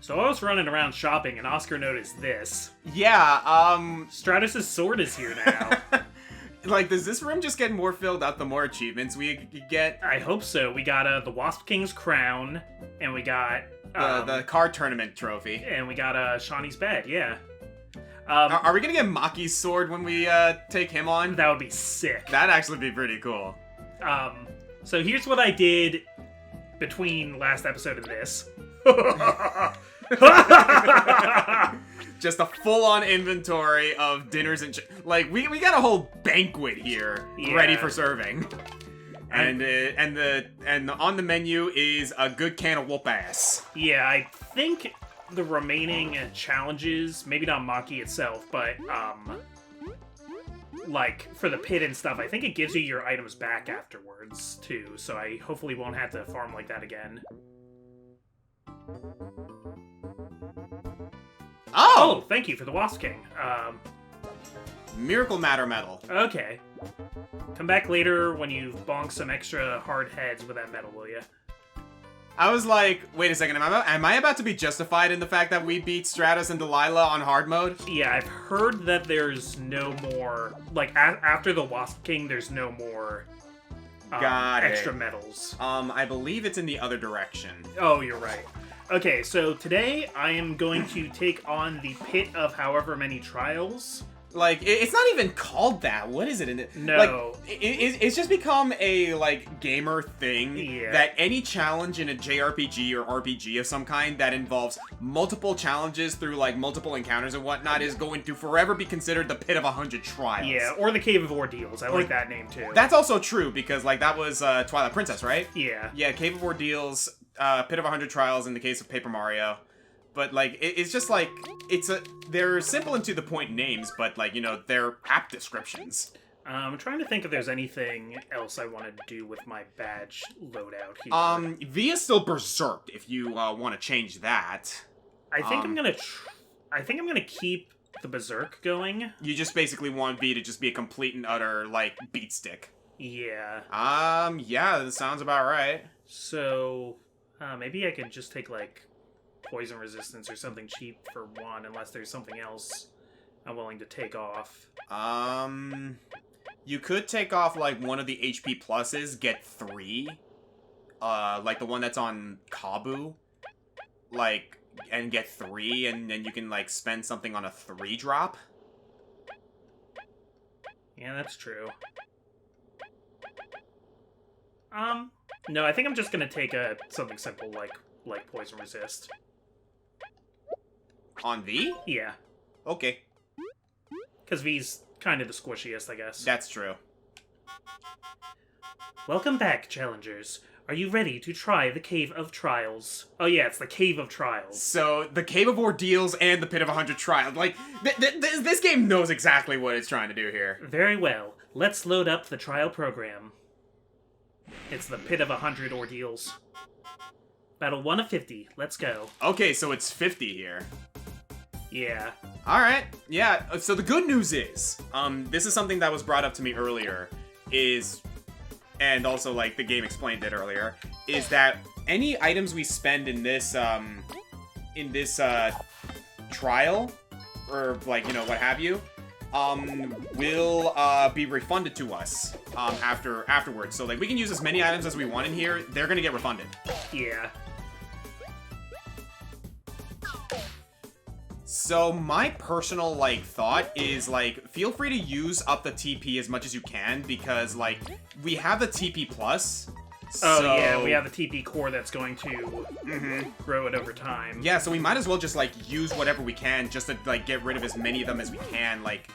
So I was running around shopping, and Oscar noticed this. Yeah, Stratus's sword is here now. Like, does this room just get more filled up the more achievements we get? I hope so. We got the Wasp King's crown, and we got... the card tournament trophy. And we got Shawnee's bed, yeah. Are we gonna get Maki's sword when we take him on? That would be sick. That'd actually be pretty cool. So here's what I did between last episode and this. Just a full-on inventory of dinners and like we got a whole banquet here ready for serving. And on the menu is a good can of whoop ass. Yeah, I think the remaining challenges, maybe not Maki itself, but like for the pit and stuff, I think it gives you your items back afterwards too. So I hopefully won't have to farm like that again. Oh, thank you for the Wasp King. Miracle Matter Medal. Okay. Come back later when you've bonked some extra hard heads with that medal, will you? I was like, wait a second, am I about to be justified in the fact that we beat Stratus and Delilah on hard mode? Yeah, I've heard that there's no more, like, after the Wasp King, there's no more extra medals. I believe it's in the other direction. Oh, you're right. Okay, so today I am going to take on the Pit of however many trials. Like, it's not even called that. What is it in it? No. Like, it's just become a, like, gamer thing that any challenge in a JRPG or RPG of some kind that involves multiple challenges through, like, multiple encounters and whatnot is going to forever be considered the Pit of 100 Trials. Yeah, or the Cave of Ordeals. I like that name, too. That's also true, because, like, that was Twilight Princess, right? Yeah. Yeah, Cave of Ordeals, Pit of 100 Trials in the case of Paper Mario. But, like, it's just, like, they're simple and to the point names, but, like, you know, they're apt descriptions. I'm trying to think if there's anything else I want to do with my badge loadout here. Via's still berserked if you, want to change that. I think I'm gonna keep the berserk going. You just basically want V to just be a complete and utter, like, beat stick. Yeah. Yeah, that sounds about right. So, maybe I could just take, like, poison resistance or something cheap for one, unless there's something else I'm willing to take off. You could take off, like, one of the HP pluses, get 3. Like the one that's on Kabu. Like, and get 3, and then you can, like, spend something on a 3-drop. Yeah, that's true. No, I think I'm just gonna take something simple like poison resist. On V? Yeah. Okay. Because V's kind of the squishiest, I guess. That's true. Welcome back, challengers. Are you ready to try the Cave of Trials? Oh yeah, it's the Cave of Trials. So, the Cave of Ordeals and the Pit of 100 Trials. Like, this game knows exactly what it's trying to do here. Very well. Let's load up the trial program. It's the Pit of 100 Ordeals. Battle 1 of 50. Let's go. Okay, so it's 50 here. Yeah. Alright, yeah, so the good news is, this is something that was brought up to me earlier, and also, like, the game explained it earlier, is that any items we spend in this trial, or, like, you know, what have you, will, be refunded to us, afterwards. So, like, we can use as many items as we want in here, they're gonna get refunded. Yeah. So my personal, like, thought is, like, feel free to use up the TP as much as you can, because, like, we have the TP plus. Oh, yeah, we have the TP core that's going to grow it over time. Yeah, so we might as well just, like, use whatever we can just to, like, get rid of as many of them as we can, like,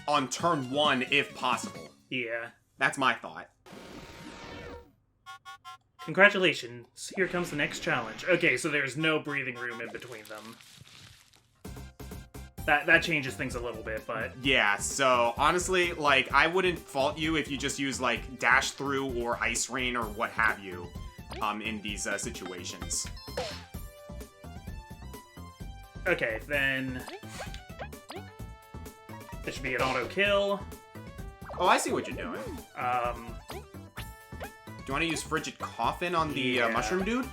on turn 1, if possible. Yeah. That's my thought. Congratulations, here comes the next challenge. Okay, so there's no breathing room in between them. That changes things a little bit, but... Yeah, so, honestly, like, I wouldn't fault you if you just use, like, Dash Through or Ice Rain or what have you, in these, situations. Okay, then... This should be an auto-kill. Oh, I see what you're doing. Do you want to use Frigid Coffin on the, Mushroom Dude?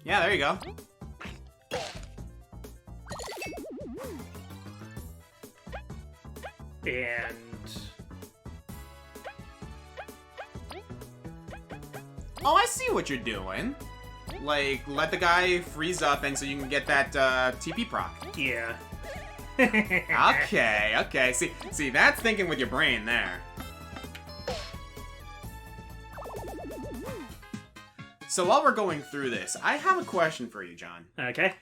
Yeah, there you go. And... Oh, I see what you're doing. Like, let the guy freeze up and so you can get that TP proc. Yeah. Okay. See, that's thinking with your brain there. So while we're going through this, I have a question for you, John. Okay.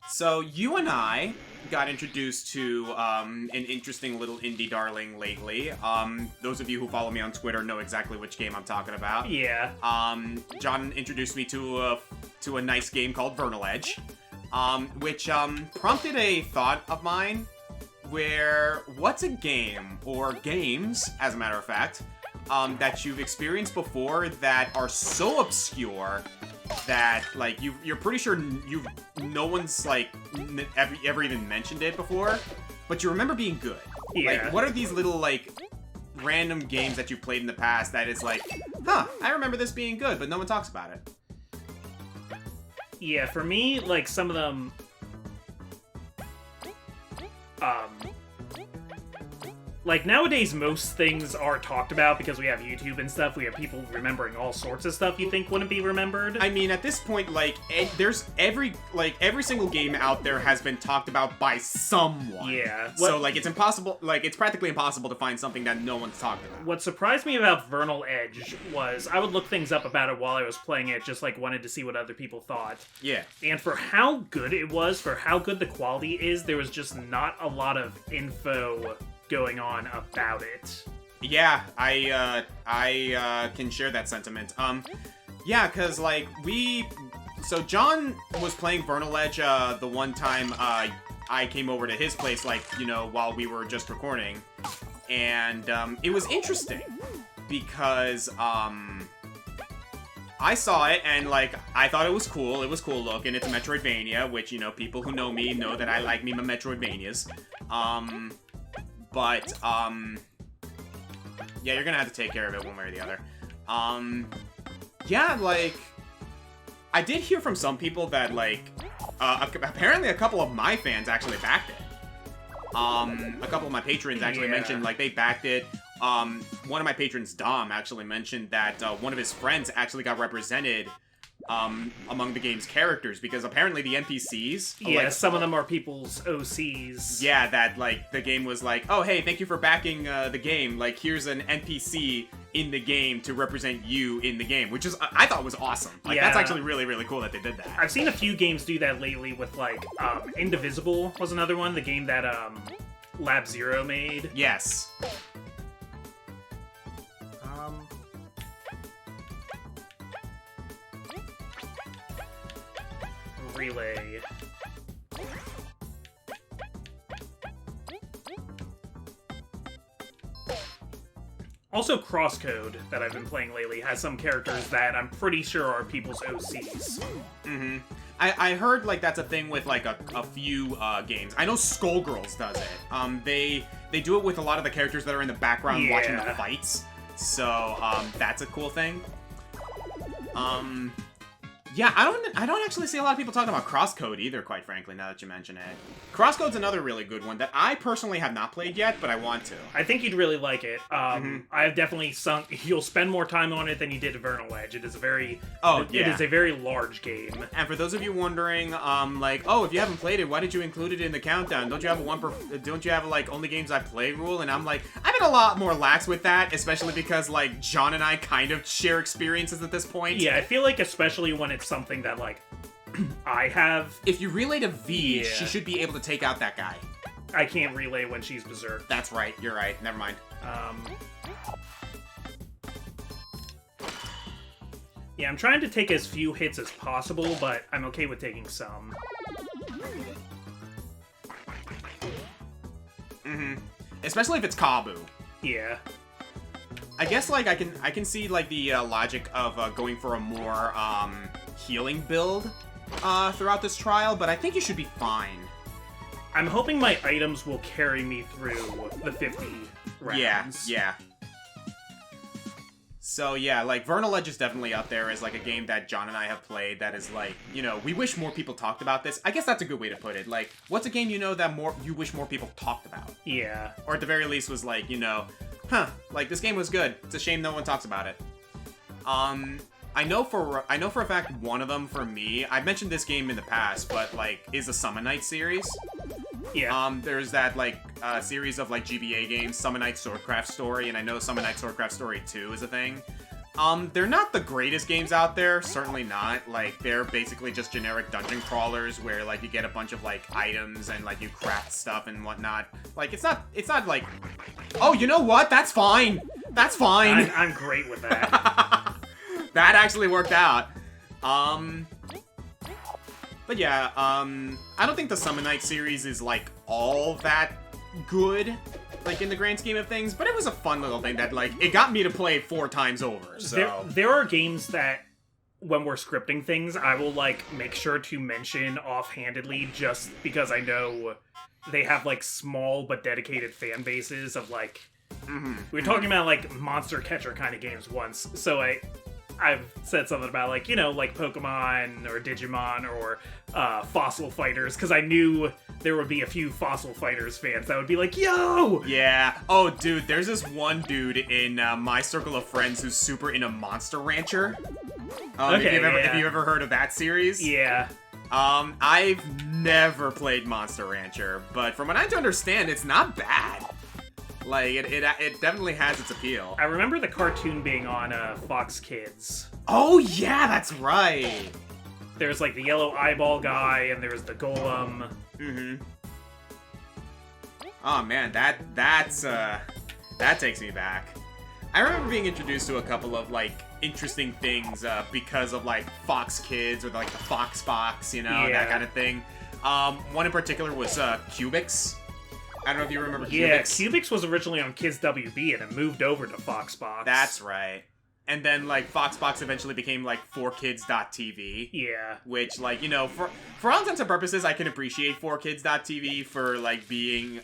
So you and I got introduced to an interesting little indie darling lately. Those of you who follow me on Twitter know exactly which game I'm talking about. Yeah. John introduced me to a nice game called Vernal Edge, which prompted a thought of mine. Where what's a game or games, as a matter of fact, that you've experienced before that are so obscure that like you're pretty sure no one's like ever even mentioned it before, but you remember being good. Yeah. Like, what are these little like random games that you've played in the past that is like, huh, I remember this being good, but no one talks about it? Yeah, for me, like some of them, like nowadays most things are talked about because we have YouTube and stuff. We have people remembering all sorts of stuff you think wouldn't be remembered. I mean, at this point, like, there's every single game out there has been talked about by someone. Yeah. So, like, it's impossible, like, it's practically impossible to find something that no one's talked about. What surprised me about Vernal Edge was I would look things up about it while I was playing it, just like wanted to see what other people thought. Yeah. And for how good it was, for how good the quality is, there was just not a lot of info going on about it. Yeah, I can share that sentiment. Yeah, cause like so John was playing Vernal Edge the one time I came over to his place, like, you know, while we were just recording, and it was interesting because I saw it and like I thought it was cool. It was cool looking. It's a Metroidvania, which, you know, people who know me know that I like me my Metroidvanias. But, yeah, you're gonna have to take care of it one way or the other. Yeah, like, I did hear from some people that, like, apparently a couple of my fans actually backed it. A couple of my patrons actually mentioned, like, they backed it. One of my patrons, Dom, actually mentioned that, one of his friends actually got represented among the game's characters, because apparently the NPCs... Yeah, like, some of them are people's OCs. Yeah, that, like, the game was like, oh, hey, thank you for backing the game. Like, here's an NPC in the game to represent you in the game, which is, I thought was awesome. Like, yeah. That's actually really, really cool that they did that. I've seen a few games do that lately with, like, Indivisible was another one, the game that, Lab Zero made. Yes. Relay. Also, Crosscode, that I've been playing lately, has some characters that I'm pretty sure are people's OCs. Mm-hmm. I heard, like, that's a thing with, like, a few games. I know Skullgirls does it. They do it with a lot of the characters that are in the background watching the fights. So, that's a cool thing. Yeah, I don't actually see a lot of people talking about Crosscode either, quite frankly, now that you mention it. Crosscode's another really good one that I personally have not played yet, but I want to. I think you'd really like it. I've definitely you'll spend more time on it than you did Vernal Edge. It is a very it is a very large game. And for those of you wondering, like, oh, if you haven't played it, why did you include it in the countdown? Don't you have like only games I play rule? And I'm like, I've been a lot more lax with that, especially because like John and I kind of share experiences at this point. Yeah, I feel like especially when it's something that, like, I have... If you relay to V, she should be able to take out that guy. I can't relay when she's Berserk. That's right, you're right. Never mind. Yeah, I'm trying to take as few hits as possible, but I'm okay with taking some. Mm-hmm. Especially if it's Kabu. Yeah. I guess, like, I can see, like, the logic of going for a more, healing build throughout this trial, but I think you should be fine. I'm hoping my items will carry me through the 50 rounds. Yeah. So yeah, like Vernal Edge is definitely up there as like a game that John and I have played that is like, we wish more people talked about this. I guess that's a good way to put it. Like, what's a game that you wish more people talked about? Yeah. Or at the very least was like, like this game was good. It's a shame no one talks about it. I know for a fact one of them for me, I've mentioned this game in the past, but like is the Summon Night series. Yeah. There's that, like, series of, like, GBA games, Summon Night Swordcraft Story, and I know Summon Night Swordcraft Story 2 is a thing. They're not the greatest games out there, certainly not. Like, they're basically just generic dungeon crawlers where, like, you get a bunch of, like, items and, like, you craft stuff and whatnot. Like, it's not like, oh, you know what? That's fine. That's fine. I'm great with that. That actually worked out. But yeah, I don't think the Summon Night series is, like, all that good, like, in the grand scheme of things, but it was a fun little thing that, like, it got me to play it 4 times over, so... There are games that, when we're scripting things, I will, like, make sure to mention offhandedly just because I know they have, like, small but dedicated fan bases of, like... Mm-hmm. We were talking about, like, monster catcher kind of games once, so I've said something about, like, like Pokemon or Digimon or Fossil Fighters, because I knew there would be a few Fossil Fighters fans that would be like, yo! Yeah. Oh, dude, there's this one dude in my circle of friends who's super into Monster Rancher. Okay, have you ever heard of that series? Yeah. I've never played Monster Rancher, but from what I understand, it's not bad. Like, it definitely has its appeal. I remember the cartoon being on Fox Kids. Oh, yeah, that's right. There's, like, the yellow eyeball guy, and there's the golem. Mm-hmm. Oh, man, that takes me back. I remember being introduced to a couple of, like, interesting things because of, like, Fox Kids or, like, the Fox Box, that kind of thing. One in particular was Cubix. I don't know if you remember Cubix. Yeah, Cubix was originally on Kids WB and it moved over to Foxbox. That's right. And then, like, Foxbox eventually became, like, 4Kids.tv. Yeah. Which, like, for all intents and purposes, I can appreciate 4Kids.tv for, like, being,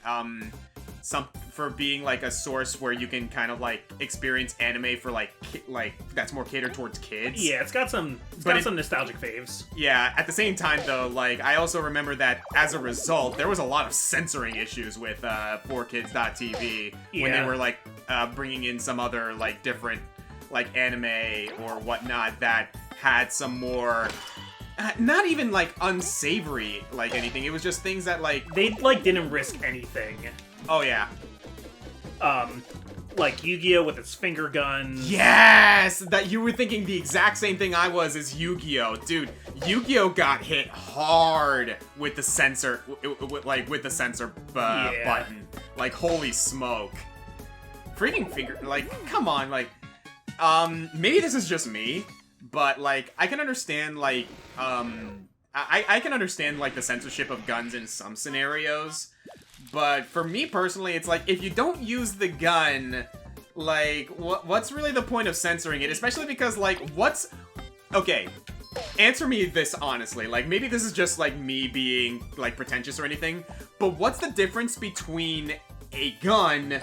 being, like, a source where you can kind of, like, experience anime for, like, that's more catered towards kids. Yeah, it's got some nostalgic faves. Yeah, at the same time, though, like, I also remember that, as a result, there was a lot of censoring issues with 4Kids.tv when they were, like, bringing in some other, like, different, like, anime or whatnot that had some more... not even, like, unsavory, like, anything. It was just things that, like... They, like, didn't risk anything. Oh, yeah. Like Yu-Gi-Oh! With its finger guns. Yes! That you were thinking the exact same thing I was as Yu-Gi-Oh! Dude, Yu-Gi-Oh! Got hit hard with the censor, button. Like, holy smoke. Freaking finger, like, come on, like, maybe this is just me, but, like, I can understand, like, I can understand, like, the censorship of guns in some scenarios. But for me personally, it's like, if you don't use the gun, like, what's really the point of censoring it? Especially because, like, okay, answer me this honestly. Like, maybe this is just, like, me being, like, pretentious or anything, but what's the difference between a gun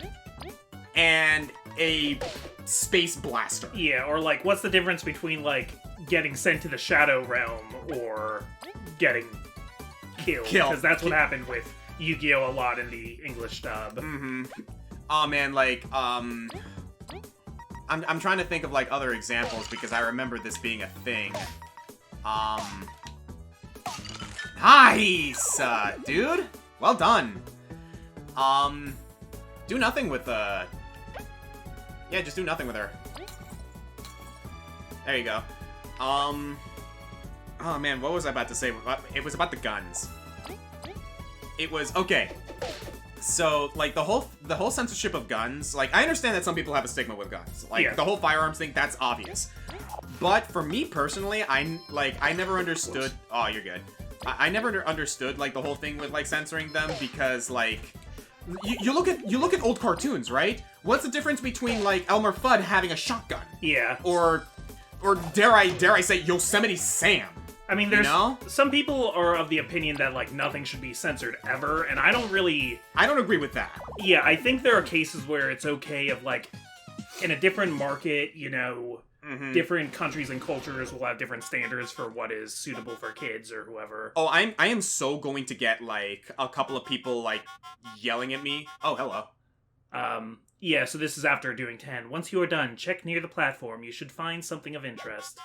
and a space blaster? Yeah, or, like, what's the difference between, like, getting sent to the Shadow Realm or getting killed? Because that's what happened with Yu-Gi-Oh! A lot in the English dub. Mm-hmm. Oh man, like, I'm trying to think of, like, other examples because I remember this being a thing. Nice! Dude! Well done. Do nothing with, yeah, just do nothing with her. There you go. Oh man, what was I about to say? It was about the guns. It was, okay, so, like, the whole censorship of guns, like, I understand that some people have a stigma with guns. Like, the whole firearms thing, that's obvious. But for me personally, I never understood, oh, you're good. I never understood, like, the whole thing with, like, censoring them because, like, you look at old cartoons, right? What's the difference between, like, Elmer Fudd having a shotgun? Yeah. Or dare I say Yosemite Sam? I mean, there's some people are of the opinion that, like, nothing should be censored ever, and I don't agree with that. Yeah, I think there are cases where it's okay of, like, in a different market, you know, Mm-hmm. different countries and cultures will have different standards for what is suitable for kids or whoever. Oh, I am so going to get, like, a couple of people, like, yelling at me. Oh, hello. Yeah, so this is after doing 10. Once you are done, check near the platform. You should find something of interest.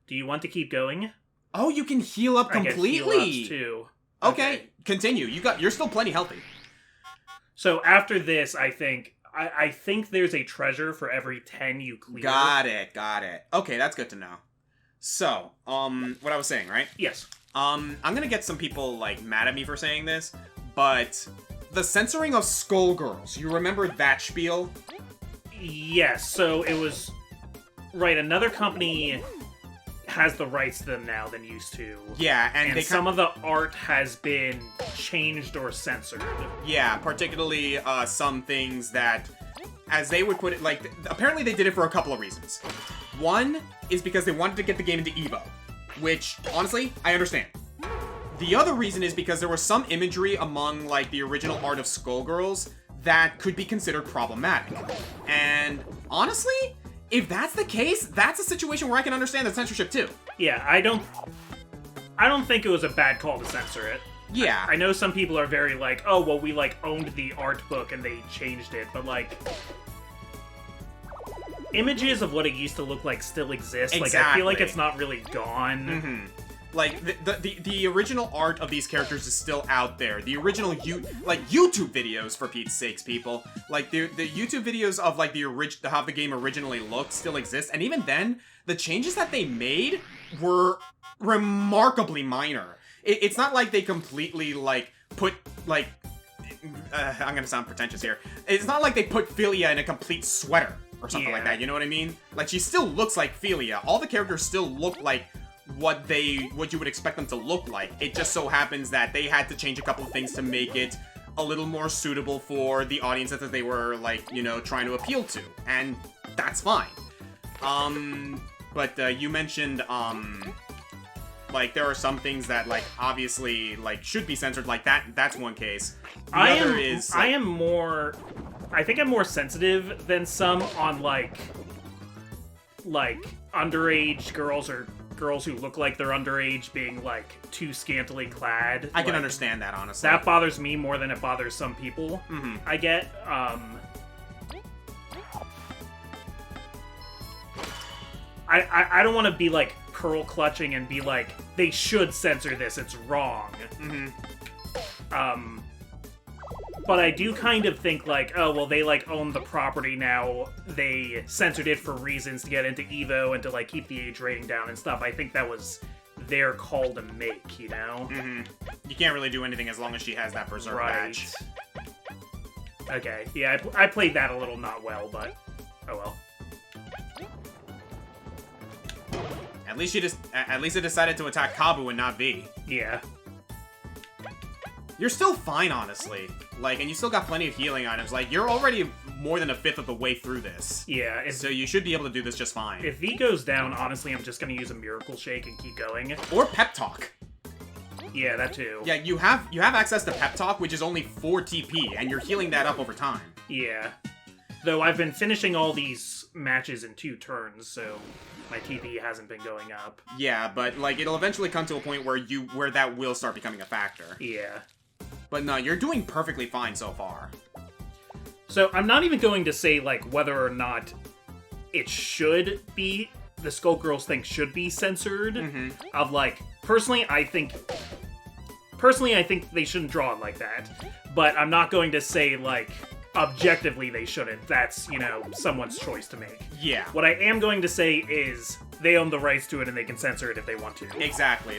Do you want to keep going? Oh, you can heal up completely. I get heal-ups too. Okay, continue. You're still plenty healthy. So after this, I think there's a treasure for every 10 you clear. Got it. Okay, that's good to know. So, what I was saying, right? Yes. I'm gonna get some people, like, mad at me for saying this, but the censoring of Skullgirls, you remember that spiel? Yes, so it was... Right, another company has the rights to them now than used to. Yeah, and some of the art has been changed or censored. Yeah, particularly some things that, as they would put it, like, apparently they did it for a couple of reasons. One is because they wanted to get the game into Evo, which, honestly, I understand. The other reason is because there was some imagery among, like, the original art of Skullgirls that could be considered problematic. And, honestly, if that's the case, that's a situation where I can understand the censorship too. Yeah, I don't think it was a bad call to censor it. Yeah. I know some people are very like, oh, well, we, like, owned the art book and they changed it, but, like, images of what it used to look like still exist. Exactly. Like, I feel like it's not really gone. Mm-hmm. Like, the original art of these characters is still out there. The original, YouTube videos, for Pete's sakes, people. Like, the YouTube videos of, like, how the game originally looked still exist. And even then, the changes that they made were remarkably minor. It's not like they completely, like, put, like... I'm gonna sound pretentious here. It's not like they put Philia in a complete sweater or something like that, you know what I mean? Like, she still looks like Philia. All the characters still look like what you would expect them to look like. It just so happens that they had to change a couple of things to make it a little more suitable for the audiences that they were, like, you know, trying to appeal to. And that's fine. But you mentioned, like, there are some things that, like, obviously, like, should be censored. Like, that's one case. I think I'm more sensitive than some on, like underage girls or girls who look like they're underage being, like, too scantily clad. I can understand that, honestly. That bothers me more than it bothers some people. Mm-hmm. I get, I don't want to be, like, pearl clutching and be like, they should censor this, it's wrong. Mm-hmm. But I do kind of think, like, oh, well, they, like, own the property now. They censored it for reasons to get into Evo and to, like, keep the age rating down and stuff. I think that was their call to make, you know? Mm-hmm. You can't really do anything as long as she has that preserve badge. Okay, yeah, I played that a little not well, but oh well. At least it decided to attack Kabu and not V. Yeah. You're still fine, honestly. Like, and you still got plenty of healing items. Like, you're already more than a fifth of the way through this. Yeah. So you should be able to do this just fine. If V goes down, honestly, I'm just gonna use a Miracle Shake and keep going. Or Pep Talk. Yeah, that too. Yeah, you have access to Pep Talk, which is only 4 TP, and you're healing that up over time. Yeah. Though I've been finishing all these matches in 2 turns, so my TP hasn't been going up. Yeah, but, like, it'll eventually come to a point where that will start becoming a factor. Yeah. But no, you're doing perfectly fine so far. So I'm not even going to say, like, whether or not it should be, the Skullgirls thing should be censored. Mm-hmm. Of, like, personally, I think they shouldn't draw it like that. But I'm not going to say, like, objectively they shouldn't. That's, you know, someone's choice to make. Yeah. What I am going to say is they own the rights to it and they can censor it if they want to. Exactly.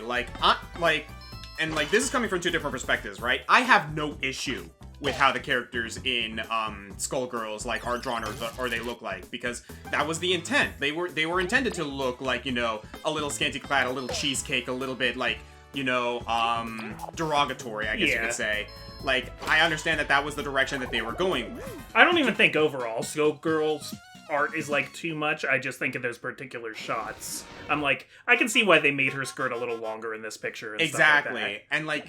And, like, this is coming from 2 different perspectives, right? I have no issue with how the characters in Skullgirls, like, are drawn or they look like, because that was the intent. They were intended to look like, you know, a little scanty clad, a little cheesecake, a little bit, like, you know, derogatory, I guess you could say. Like, I understand that was the direction that they were going with. I don't even think overall Skullgirls art is, like, too much. I just think of those particular shots. I'm like, I can see why they made her skirt a little longer in this picture and exactly. Stuff like that. And, like,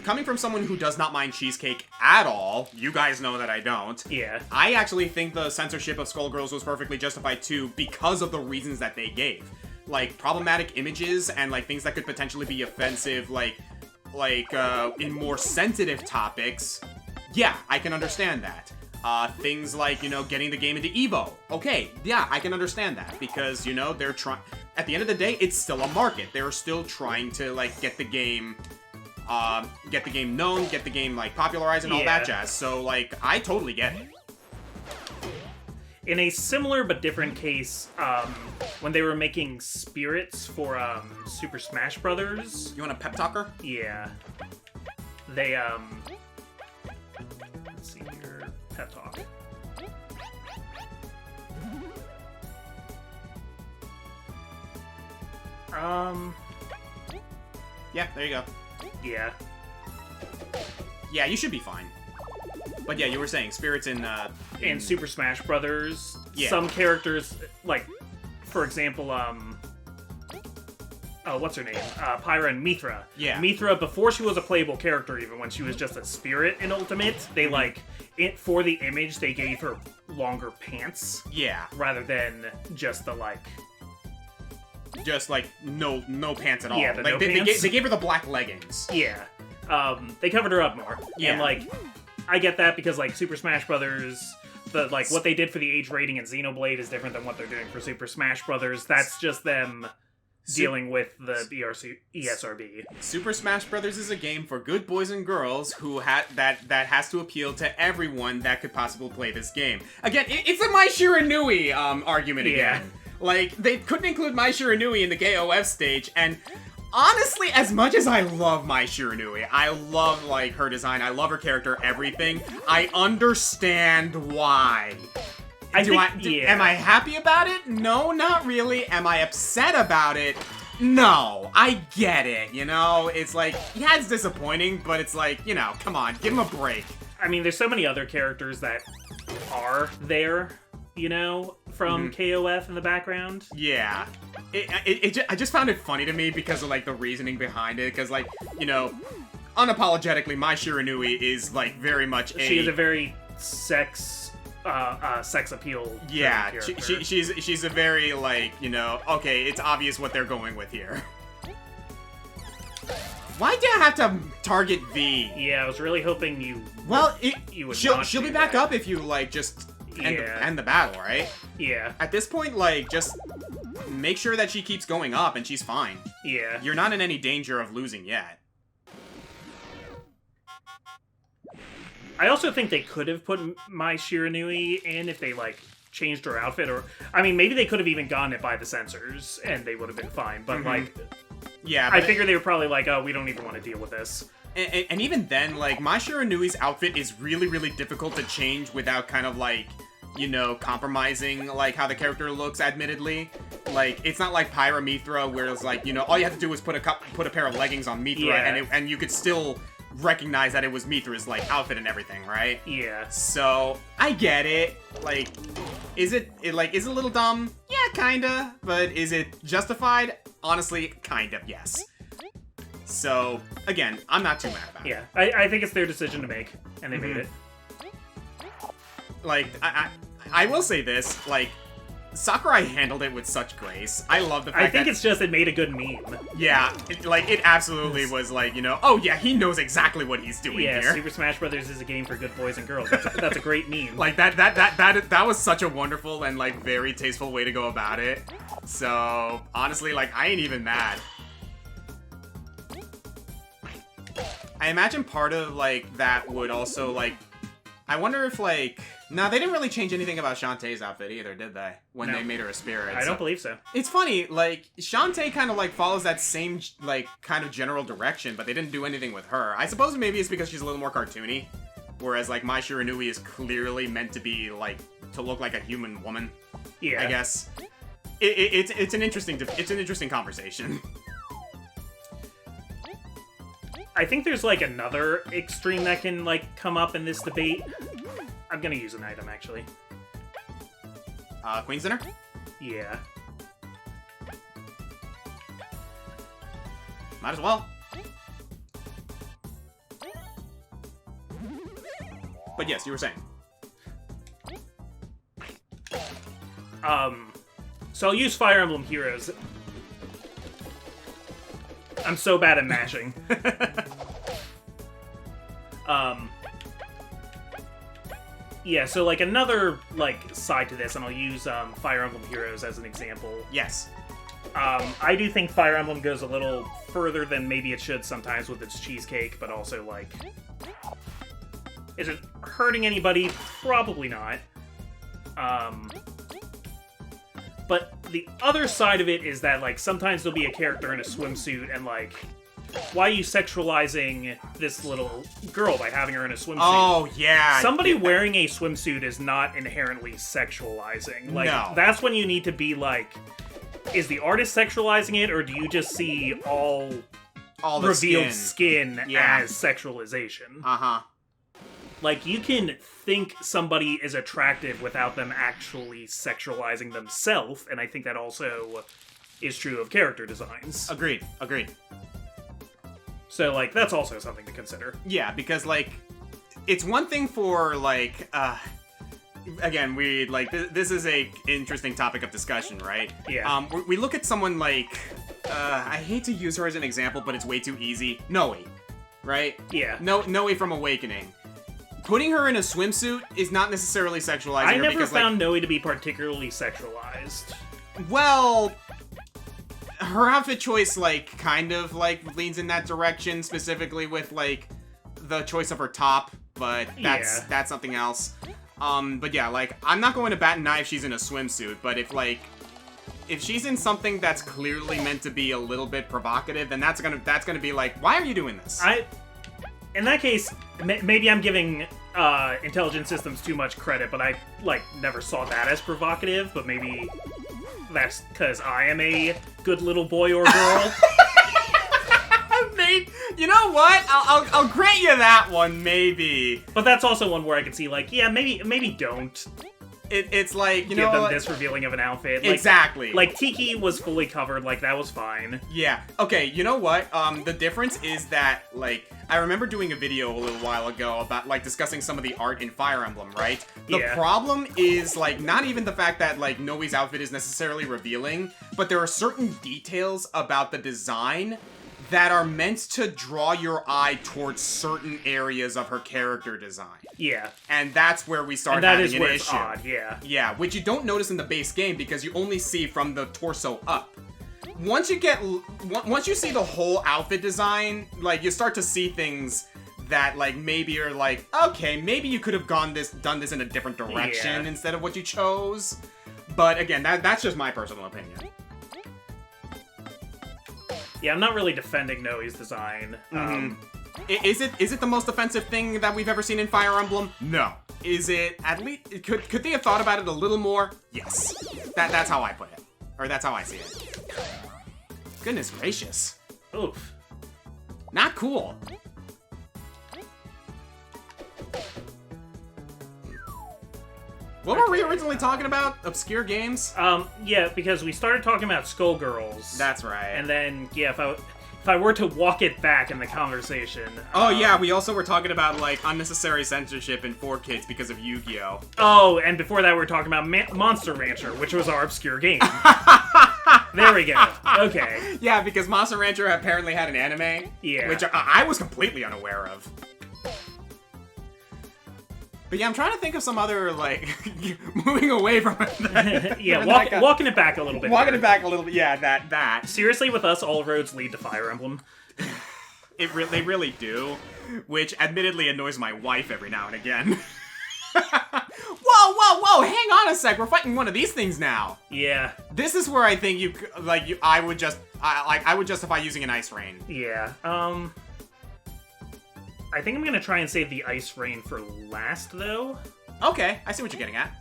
coming from someone who does not mind cheesecake at all, you guys know that I don't. Yeah. I actually think the censorship of Skullgirls was perfectly justified too because of the reasons that they gave. Like, problematic images and, like, things that could potentially be offensive, in more sensitive topics. Yeah, I can understand that. Things like, you know, getting the game into Evo. Okay, yeah, I can understand that because, you know, they're trying... At the end of the day, it's still a market. They're still trying to, like, get the game known, get the game, like, popularized and all that jazz. So, like, I totally get it. In a similar but different case, when they were making spirits for Super Smash Brothers... You want a pep talker? Yeah. They, let's see here. Pep talk. Yeah, there you go. Yeah. Yeah, you should be fine. But yeah, you were saying spirits in Super Smash Brothers, yeah. Some characters, like, for example, what's her name? Pyra and Mithra. Yeah. Mithra, before she was a playable character, even when she was just a spirit in Ultimate, they, for the image, they gave her longer pants. Yeah. Rather than just the, Just, no pants at all. Yeah, like, they gave her the black leggings. Yeah. They covered her up more. Yeah. And, I get that because, Super Smash Brothers, what they did for the age rating in Xenoblade is different than what they're doing for Super Smash Brothers. That's just them dealing with the ESRB. Super Smash Brothers is a game for good boys and girls who that has to appeal to everyone that could possibly play this game. Again, it's a Mai Shiranui argument again. Like, they couldn't include Mai Shiranui in the gay OF stage, and honestly, as much as I love Mai Shiranui, I love, her design, I love her character, everything, I understand why. Am I happy about it? No, not really. Am I upset about it? No. I get it, you know? It's yeah, it's disappointing, but it's come on, give him a break. I mean, there's so many other characters that are there, you know, from KOF in the background. Yeah. I just found it funny to me because of, the reasoning behind it, because, unapologetically, Mai Shiranui is, very much She is a very sex appeal. Yeah, she's a very, okay, it's obvious what they're going with here. Why do I have to target V? Yeah, I was really hoping you... Well, you would she'll be back up if you, just end the battle, right? Yeah. At this point, just make sure that she keeps going up and she's fine. Yeah. You're not in any danger of losing yet. I also think they could have put Mai Shiranui in if they, changed her outfit, or... I mean, maybe they could have even gotten it by the censors, and they would have been fine, but, Yeah, I figure they were probably oh, we don't even want to deal with this. And even then, Mai Shiranui's outfit is really, really difficult to change without kind of, compromising, how the character looks, admittedly. It's not like Pyra Mithra, where it's all you have to do is put a pair of leggings on Mithra, and you could still recognize that it was Mithra's, outfit and everything, right? Yeah. So, I get it. Is it a little dumb? Yeah, kinda. But is it justified? Honestly, kind of, yes. So, again, I'm not too mad about it. Yeah, I think it's their decision to make, and they made it. I will say this, Sakurai handled it with such grace. I love the fact I think it's just it made a good meme. Yeah, it absolutely was oh yeah, he knows exactly what he's doing here. Yeah, Super Smash Brothers is a game for good boys and girls. That's a great meme. That was such a wonderful and, very tasteful way to go about it. So, honestly, I ain't even mad. I imagine part of, that would also, I wonder if, no, they didn't really change anything about Shantae's outfit either, did they? When they made her a spirit. I don't believe so. It's funny, Shantae kind of, follows that same, kind of general direction, but they didn't do anything with her. I suppose maybe it's because she's a little more cartoony, whereas, Mai Shiranui is clearly meant to be, to look like a human woman. Yeah. I guess. It's an interesting conversation. I think there's, another extreme that can, come up in this debate. I'm gonna use an item, actually. Queen's Dinner? Yeah. Might as well. But yes, you were saying. So I'll use Fire Emblem Heroes. I'm so bad at mashing. Yeah, so, like, another, like, side to this, and I'll use, Fire Emblem Heroes as an example. Yes. I do think Fire Emblem goes a little further than maybe it should sometimes with its cheesecake, but also, like... Is it hurting anybody? Probably not. But the other side of it is that, like, sometimes there'll be a character in a swimsuit, and, like... Why are you sexualizing this little girl by having her in a swimsuit? Oh, yeah. Somebody wearing a swimsuit is not inherently sexualizing. Like, no. That's when you need to be like, is the artist sexualizing it, or do you just see all the revealed skin yeah. as sexualization? Uh-huh. Like, you can think somebody is attractive without them actually sexualizing themselves, and I think that also is true of character designs. Agreed. So, like, that's also something to consider. Yeah, because, like, it's one thing for, like, again, we, like, this is a interesting topic of discussion, right? Yeah. We look at someone like, I hate to use her as an example, but it's way too easy. Noe, right? Yeah. Noe from Awakening. Putting her in a swimsuit is not necessarily sexualizing her. I never because, found like, Noe to be particularly sexualized. Well... Her outfit choice, like, kind of, like, leans in that direction, specifically with, like, the choice of her top, but that's something else. But yeah, like, I'm not going to bat an eye if she's in a swimsuit, but if she's in something that's clearly meant to be a little bit provocative, then that's gonna be like, why are you doing this? In that case, maybe I'm giving Intelligent Systems too much credit, but I, like, never saw that as provocative, but maybe... That's because I am a good little boy or girl. Maybe, you know what? I'll grant you that one, maybe. But that's also one where I can see, like, yeah, maybe don't. It's like, you give know, them like, this revealing of an outfit. Like, exactly. Like, Tiki was fully covered, like, that was fine. Yeah. Okay, you know what? The difference is that, like, I remember doing a video a little while ago about, like, discussing some of the art in Fire Emblem, right? The problem is, like, not even the fact that, like, Noe's outfit is necessarily revealing, but there are certain details about the design that are meant to draw your eye towards certain areas of her character design. Yeah. And that's where we start having an issue. It's odd, yeah. Yeah, which you don't notice in the base game because you only see from the torso up. Once you see the whole outfit design, like, you start to see things that, like, maybe are like, okay, maybe you could have done this in a different direction instead of what you chose. But again, that's just my personal opinion. Yeah, I'm not really defending Noe's design. Is it the most offensive thing that we've ever seen in Fire Emblem? No. Is it at least could they have thought about it a little more? Yes. That's how I put it. Or that's how I see it. Goodness gracious. Oof. Not cool. What were we originally talking about? Obscure games? Yeah, because we started talking about Skullgirls. That's right. And then, yeah, if I were to walk it back in the conversation... Oh, yeah, we also were talking about, like, unnecessary censorship in 4Kids because of Yu-Gi-Oh! Oh, and before that we were talking about Monster Rancher, which was our obscure game. There we go. Okay. Yeah, because Monster Rancher apparently had an anime. Yeah. Which I was completely unaware of. But yeah, I'm trying to think of some other, like, moving away from it. Yeah, walking it back a little bit. Walking it back a little bit, yeah, that. Seriously, with us, all roads lead to Fire Emblem. They really do, which admittedly annoys my wife every now and again. Whoa, hang on a sec, we're fighting one of these things now. Yeah. This is where I think I would justify using an Ice Rain. Yeah, I think I'm gonna try and save the Ice Rain for last, though. Okay, I see what you're getting at.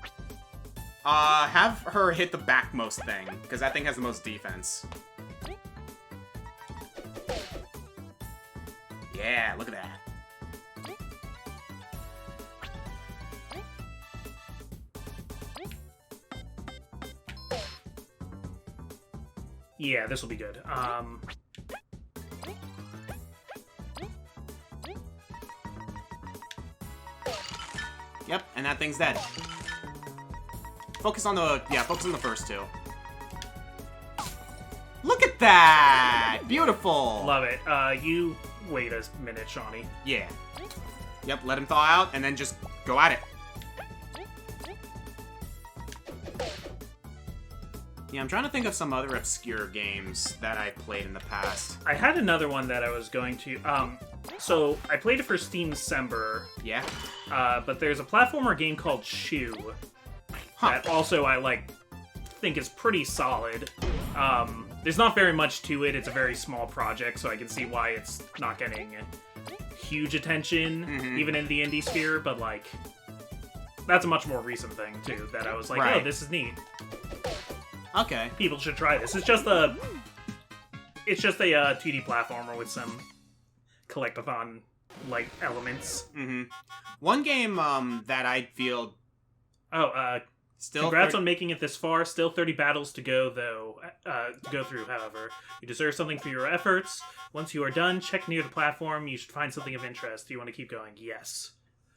Have her hit the backmost thing, because that thing has the most defense. Yeah, look at that. Yeah, this will be good. And that thing's dead. Focus on the first two. Look at that! Beautiful! Love it. You wait a minute, Shawnee. Yeah. Yep, let him thaw out, and then just go at it. Yeah, I'm trying to think of some other obscure games that I played in the past. I had another one that I was going to... so, I played it for Steam December. Yeah? But there's a platformer game called Shoe. That also I, think is pretty solid. There's not very much to it. It's a very small project, so I can see why it's not getting huge attention, even in the indie sphere, but, that's a much more recent thing, too, that I was like, right. Oh, this is neat. Okay. People should try this. It's just a 2D platformer with some collectathon-like elements. One game, that I feel... Still, congrats on making it this far. Still 30 battles to go, though. Go through, however. You deserve something for your efforts. Once you are done, check near the platform. You should find something of interest. Do you want to keep going? Yes.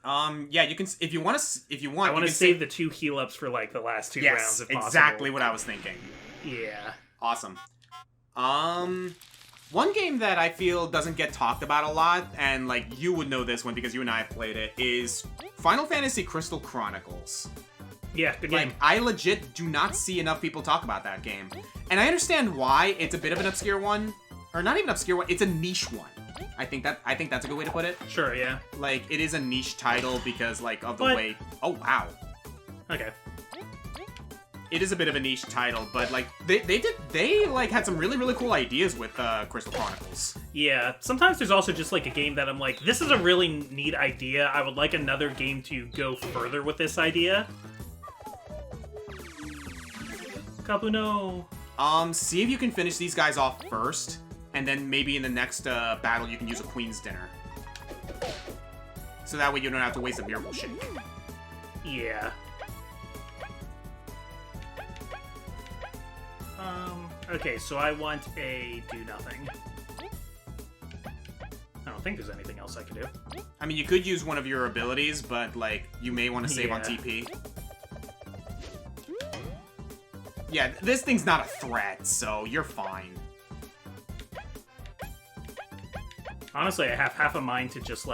Yeah, you can. If you want, I want to save the 2 heal ups for the last 2 rounds, if possible. Exactly what I was thinking. Yeah. Awesome. One game that I feel doesn't get talked about a lot, and you would know this one because you and I have played it, is Final Fantasy Crystal Chronicles. Yeah, good game. I legit do not see enough people talk about that game. And I understand why. It's a bit of an obscure one. Or not even obscure one, it's a niche one. I think that's a good way to put it. Sure, yeah. It is a niche title because, of the way... Oh, wow. Okay. It is a bit of a niche title, but, they had some really, really cool ideas with, Crystal Chronicles. Yeah, sometimes there's also just, a game that I'm like, this is a really neat idea. I would like another game to go further with this idea. Kabuno. See if you can finish these guys off first, and then maybe in the next battle you can use a Queen's Dinner. So that way you don't have to waste a Miracle Shake. Yeah. Okay, so I want a do nothing. I don't think there's anything else I can do. I mean, you could use one of your abilities, but, you may want to save on TP. Yeah, this thing's not a threat, so you're fine. Honestly, I have half a mind to just,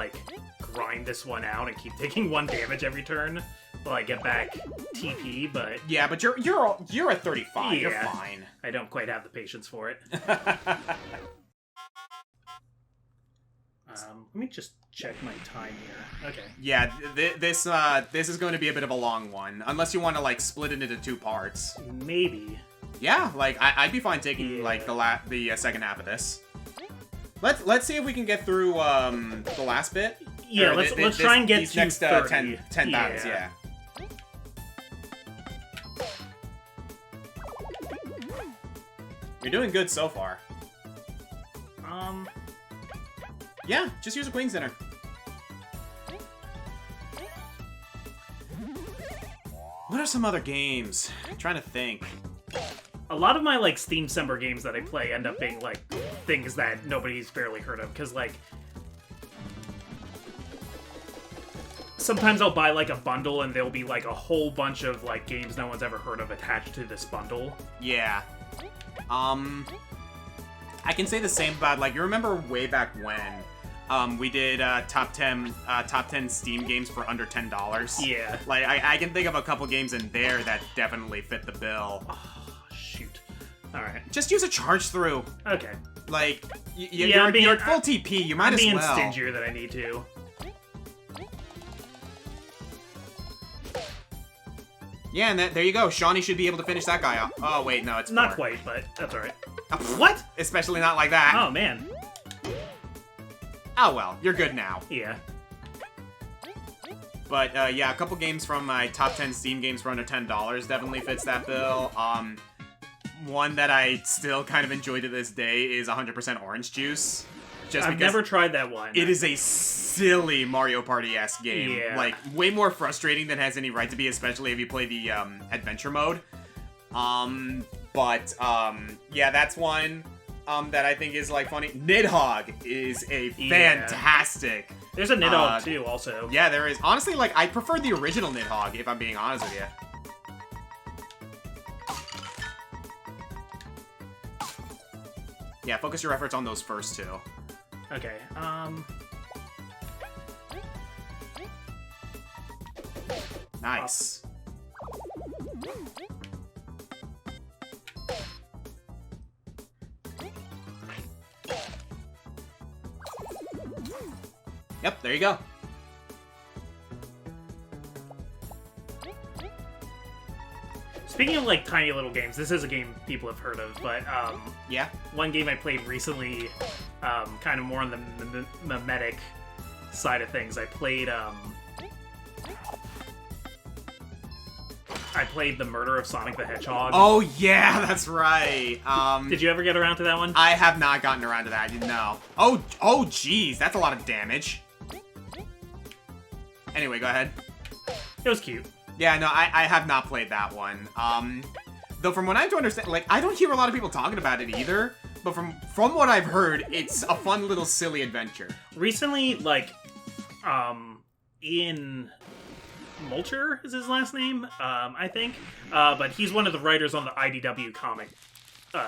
grind this one out and keep taking 1 damage every turn while I get back TP, but... Yeah, but you're at 35, yeah, you're fine. I don't quite have the patience for it. Let me just check my time here. Okay. Yeah, this is going to be a bit of a long one, unless you want to split it into 2 parts. Maybe. Yeah, I'd be fine taking the second half of this. Let's see if we can get through the last bit. Yeah, let's try and get these to next 30. 10 battles. Yeah. You're doing good so far. Yeah, just use a Queen's Dinner. What are some other games? I'm trying to think. A lot of my, Steam December games that I play end up being, things that nobody's barely heard of, because, sometimes I'll buy, a bundle, and there'll be, a whole bunch of, games no one's ever heard of attached to this bundle. Yeah. I can say the same about, you remember way back when, we did top 10 Steam games for under $10. Yeah. I can think of a couple games in there that definitely fit the bill. Oh, shoot. Alright. Just use a charge through. Okay. You're at full TP, you might as well. I'm being stingier than I need to. Yeah, and there you go. Shawnee should be able to finish that guy off. Oh, wait, no, it's not 4. quite, but that's alright. What? Especially not like that. Oh, man. Oh, well, you're good now. Yeah. But, yeah, a couple games from my top 10 Steam games for under $10 definitely fits that bill. One that I still kind of enjoy to this day is 100% Orange Juice. I've never tried that one. It is a silly Mario Party-esque game. Yeah. Way more frustrating than it has any right to be, especially if you play the, adventure mode. Yeah, that's one, that I think is, funny. Nidhogg is a fantastic There's a Nidhogg too, also. Yeah, there is. Honestly, like, I prefer the original Nidhogg, if I'm being honest with you. Yeah, focus your efforts on those first two. Okay, Nice. Yep, there you go. Speaking of, like, tiny little games, this is a game people have heard of, but, Yeah? one game I played recently, kind of more on the mimetic side of things. I played The Murder of Sonic the Hedgehog. Oh, yeah, that's right. Did you ever get around to that one? I have not gotten around to that, no. Oh, geez, that's a lot of damage. Anyway, go ahead. It was cute. Yeah, no, I have not played that one. Though from what I do understand, like, I don't hear a lot of people talking about it either, but from what I've heard, it's a fun little silly adventure. Recently, like, Ian Mulcher is his last name, I think. But he's one of the writers on the IDW comic,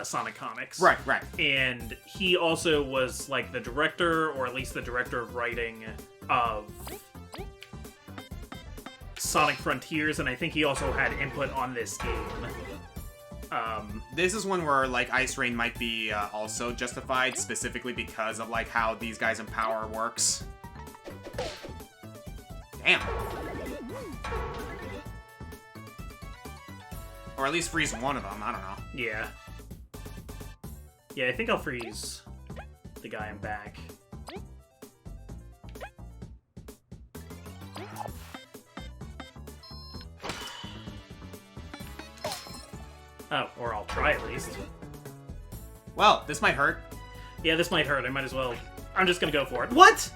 Sonic Comics. Right. And he also was, like, the director, or at least the director of writing of Sonic Frontiers, and I think he also had input on this game. This is one where, like, Ice Rain might be also justified, specifically because of, like, how these guys in power works. Damn. Or at least freeze one of them, I don't know. Yeah. Yeah, I think I'll freeze the guy in back. Oh, or I'll try at least. Well, this might hurt. Yeah, this might hurt. I might as well. I'm just gonna go for it. What?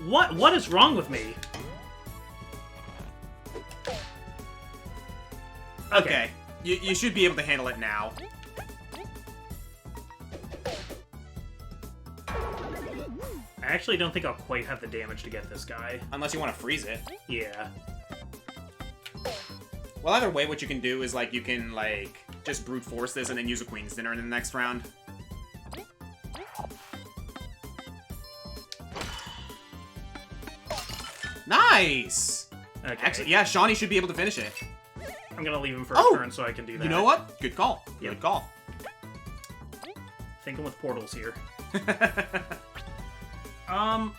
What is wrong with me? Okay. You should be able to handle it now. I actually don't think I'll quite have the damage to get this guy. Unless you want to freeze it. Yeah. Well, either way, what you can do is, like, you can, like, just brute force this and then use a Queen's Dinner in the next round. Nice! Okay. Actually, yeah, Shawnee should be able to finish it. I'm gonna leave him for a turn so I can do that. You know what? Good call. Yep. Good call. Thinking with portals here. I'm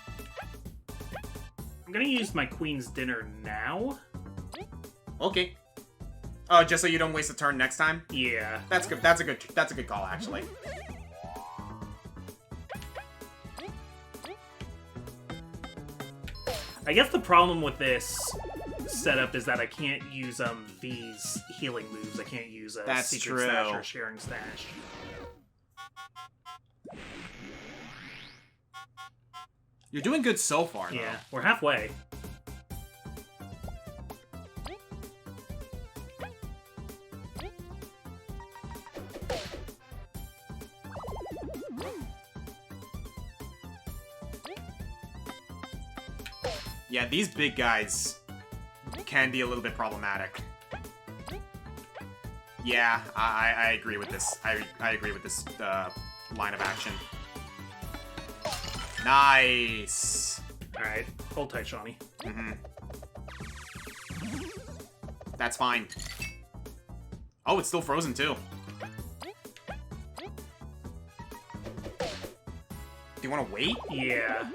gonna use my Queen's Dinner now. Okay. Oh, just so you don't waste a turn next time? Yeah. That's good. That's a good call, actually. I guess the problem with this setup is that I can't use these healing moves. I can't use a That's secret true. stash or sharing stash. You're doing good so far, though. Yeah, we're halfway. Yeah, these big guys can be a little bit problematic. Yeah, I agree with this. I agree with this line of action. Nice. Alright, hold tight, Shawnee. Mm-hmm. That's fine. Oh, it's still frozen, too. Do you want to wait? Yeah.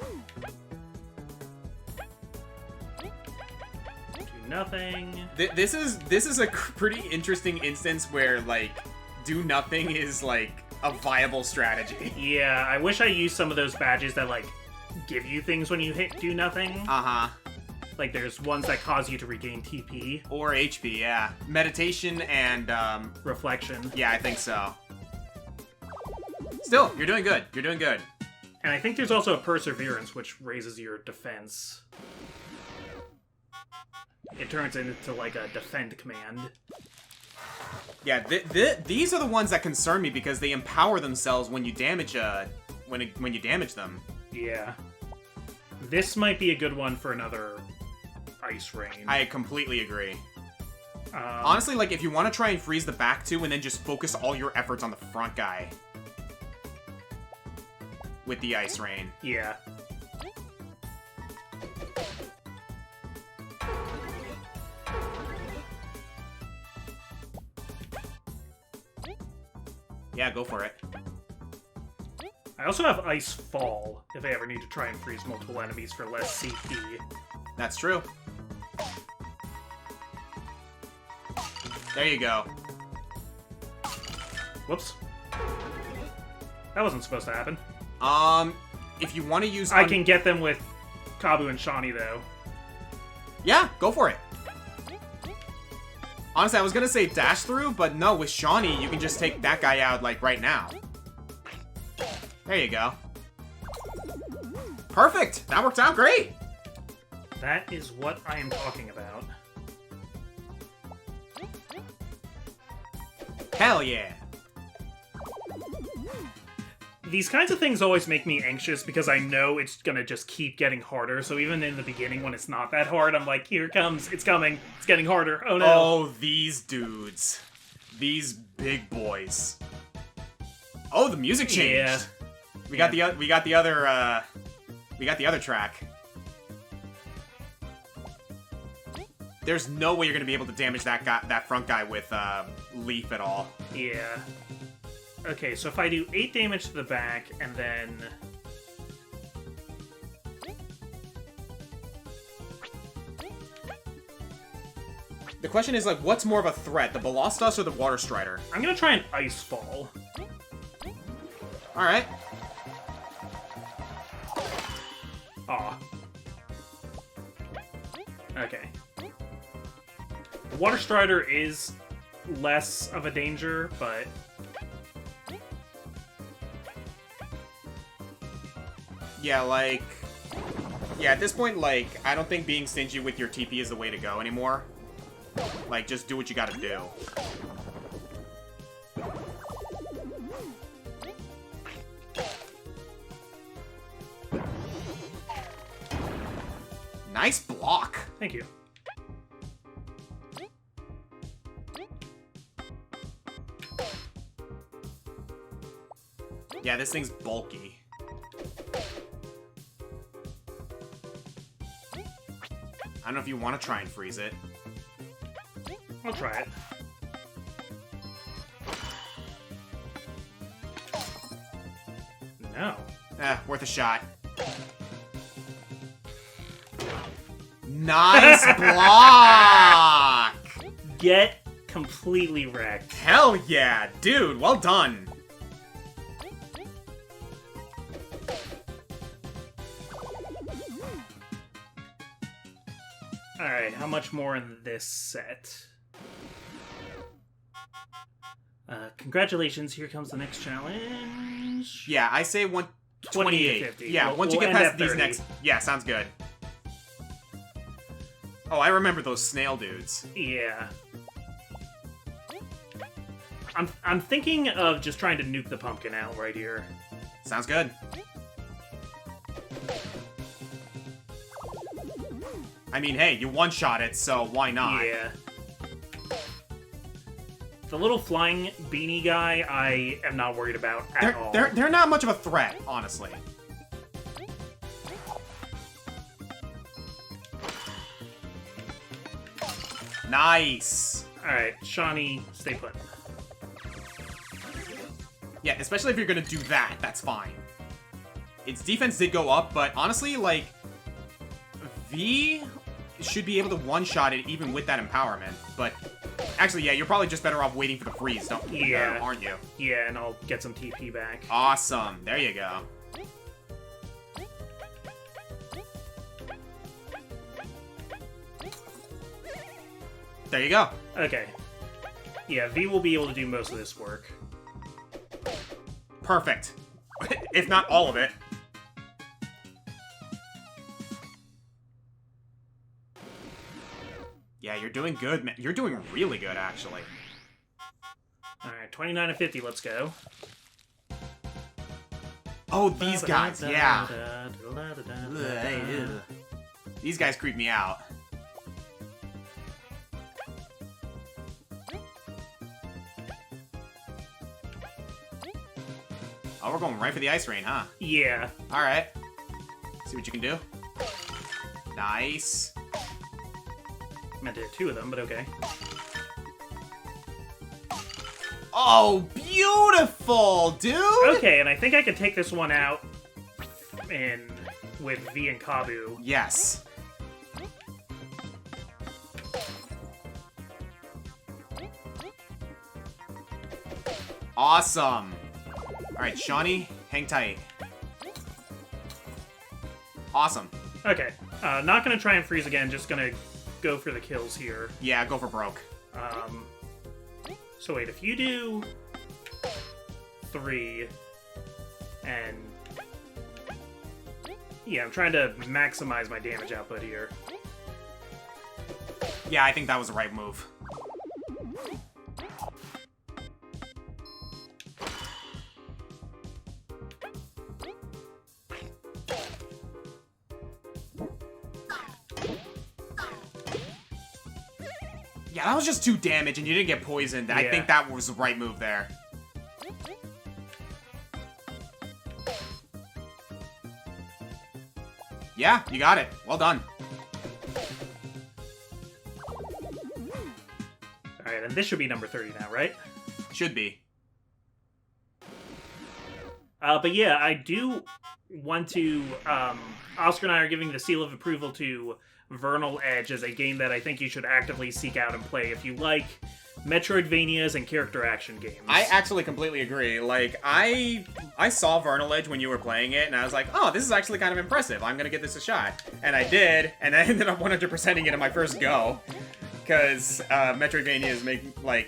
Do nothing. This is a pretty interesting instance where, like, do nothing is, like, a viable strategy. Yeah, I wish I used some of those badges that, like, give you things when you do nothing. Uh-huh. Like, there's ones that cause you to regain TP. Or HP, yeah. Meditation and, Reflection. yeah, I think so. Still, you're doing good. You're doing good. And I think there's also a Perseverance, which raises your defense. It turns into, like, a defend command. Yeah, these are the ones that concern me because they empower themselves when you damage when you damage them. Yeah. This might be a good one for another ice rain. I completely agree. Honestly, like, if you want to try and freeze the back two and then just focus all your efforts on the front guy with the ice rain. Yeah. Yeah, go for it. I also have Ice Fall, if I ever need to try and freeze multiple enemies for less CP. That's true. There you go. Whoops. That wasn't supposed to happen. If you want to use... I can get them with Kabu and Shawnee, though. Yeah, go for it. Honestly, I was gonna say dash through, but no, with Shawnee, you can just take that guy out, like, right now. There you go. Perfect! That worked out great! That is what I am talking about. Hell yeah! These kinds of things always make me anxious because I know it's gonna just keep getting harder, so even in the beginning when it's not that hard, I'm like, here it comes, it's coming, it's getting harder, oh no. Oh, these dudes. These big boys. Oh, the music changed! Yeah. We got the other track. There's no way you're gonna be able to damage that front guy with Leaf at all. Yeah. Okay, so if I do 8 damage to the back, and then... The question is, like, what's more of a threat, the Ballostos or the Water Strider? I'm gonna try an Ice Fall. Alright. Aw. Okay. The Water Strider is less of a danger, but... Yeah, like... Yeah, at this point, like, I don't think being stingy with your TP is the way to go anymore. Like, just do what you gotta do. Nice block! Thank you. Yeah, this thing's bulky. I don't know if you want to try and freeze it. I'll try it. No. Worth a shot. Nice block! Get completely wrecked. Hell yeah, dude, well done. Alright, how much more in this set? Congratulations, here comes the next challenge. Yeah, I say 128. 50. Yeah, once you we'll get end past at these 30. next... Yeah, sounds good. Oh, I remember those snail dudes. Yeah. I'm thinking of just trying to nuke the pumpkin out right here. Sounds good. I mean, hey, you one-shot it, so why not? Yeah. The little flying beanie guy, I am not worried about at all. They're not much of a threat, honestly. Nice. Alright, Shawnee, stay put. Yeah, especially if you're gonna do that, that's fine. Its defense did go up, but honestly, like, V should be able to one-shot it even with that empowerment, but actually, yeah, you're probably just better off waiting for the freeze, aren't you? Yeah, and I'll get some TP back. Awesome. There you go. There you go. Okay. Yeah, V will be able to do most of this work. Perfect. If not all of it. Yeah, you're doing good, man. You're doing really good, actually. Alright, 29 and 50, let's go. Oh, these guys, yeah. These guys creep me out. Oh, we're going right for the ice rain, huh? Yeah. Alright. See what you can do. Nice. Meant to hit 2 of them, but okay. Oh, beautiful, dude! Okay, and I think I can take this one out with V and Kabu. Yes. Awesome. Alright, Shawnee, hang tight. Awesome. Okay, not gonna try and freeze again, just gonna go for the kills here. Yeah, go for broke. So wait, if you do 3, and... Yeah, I'm trying to maximize my damage output here. Yeah, I think that was the right move. Yeah, that was just 2 damage and you didn't get poisoned. Yeah. I think that was the right move there. Yeah, you got it. Well done. Alright, and this should be number 30 now, right? Should be. But yeah, I do want to... Oscar and I are giving the seal of approval to Vernal Edge as a game that I think you should actively seek out and play if you like Metroidvanias and character action games. I actually completely agree. Like, I saw Vernal Edge when you were playing it, and I was like, oh, this is actually kind of impressive. I'm gonna give this a shot. And I did, and I ended up 100%ing it in my first go. Because Metroidvanias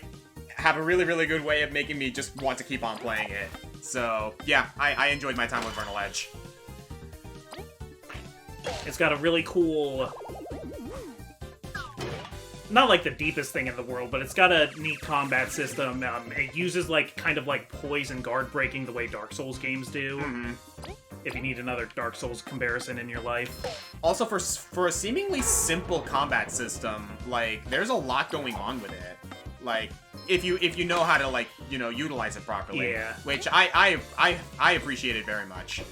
have a really, really good way of making me just want to keep on playing it. So, yeah, I enjoyed my time with Vernal Edge. It's got a really cool... Not like the deepest thing in the world, but it's got a neat combat system. It uses kind of like poise and guard breaking the way Dark Souls games do. Mm-hmm. If you need another Dark Souls comparison in your life. Also, for a seemingly simple combat system, there's a lot going on with it. If you know how to utilize it properly. Yeah. Which I appreciate it very much.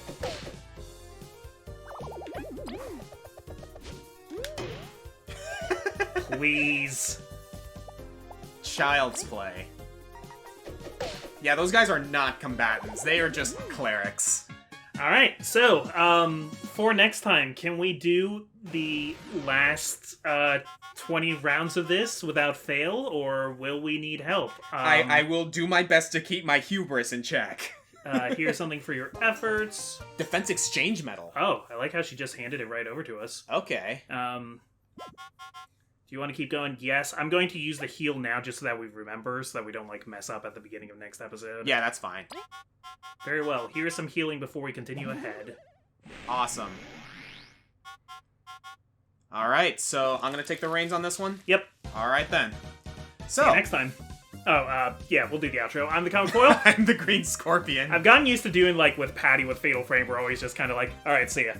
Please. Child's play. Yeah, those guys are not combatants. They are just clerics. Alright, so, for next time, can we do the last 20 rounds of this without fail, or will we need help? I will do my best to keep my hubris in check. Here's something for your efforts. Defense exchange medal. Oh, I like how she just handed it right over to us. Okay. Do you want to keep going? Yes. I'm going to use the heal now just so that we remember, so that we don't, mess up at the beginning of next episode. Yeah, that's fine. Very well. Here's some healing before we continue ahead. Awesome. Alright, so I'm going to take the reins on this one? Yep. Alright then. So... See you next time. Oh, yeah, we'll do the outro. I'm the Comic Foil. I'm the Green Scorpion. I've gotten used to doing, with Patty with Fatal Frame, we're always just kind of alright, see ya.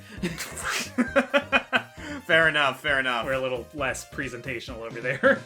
Fair enough, fair enough. We're a little less presentational over there.